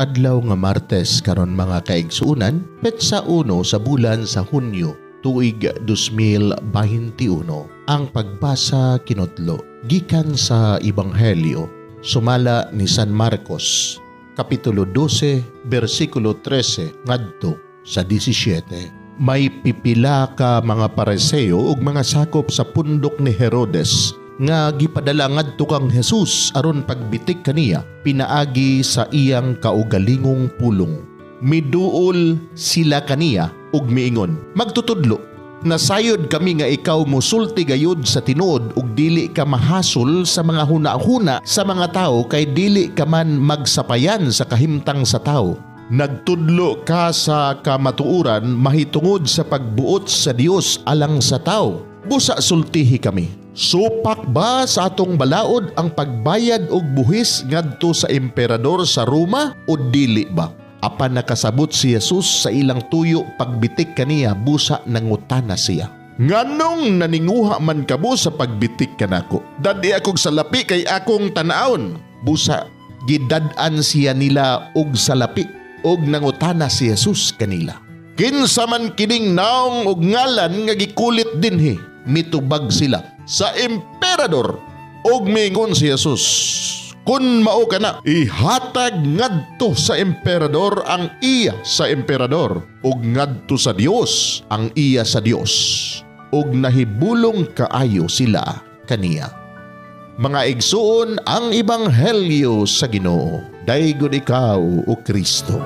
Adlaw nga Martes karon mga kaigsuunan, petsa 1 sa bulan sa Hunyo, tuig 2021. Ang pagbasa kinutlo gikan sa Ebanghelyo sumala ni San Marcos, kapitulo 12, bersikulo 13 ngadto sa 17. May pipila ka mga pareseo ug mga sakop sa pundok ni Herodes nga gipadala ngadto kang Jesus aron pagbitik kaniya pinaagi sa iyang kaugalingong pulong. Miduol sila kaniya ug miingon, "Magtutudlo, nasayod kami nga ikaw mosulti gayud sa tinuod ug dili ka mahasol sa mga hunahuna sa mga tao kay dili ka man magsapayan sa kahimtang sa tao. Nagtudlo ka sa kamatuoran mahitungod sa pagbuot sa Dios alang sa tao. Busa sultihi kami. Supak ba sa atong balaod ang pagbayad og buhis ngadto sa emperador sa Roma o dili ba?" Apan nakasabot si Jesus sa ilang tuyo pagbitik kaniya, busa nangutana siya, "Nganong naninguha man kamo sa pagbitik kanako? Dadi akong salapi kay akong tanaon." Busa gidad-an siya nila og salapi og nangutana si Jesus kanila, "Kinsa man kining naong og ngalan nga gikulit dinhi?" Mitubag sila, "Sa emperador." Og mingon si Jesus, "Kun mao kana, ihatag ngadto sa emperador ang iya sa emperador ug ngadto sa Dios ang iya sa Dios." Og nahibulong kaayo sila kaniya. Mga igsuon, ang Ebanghelyo sa Ginoo. Daygod ikaw o Kristo.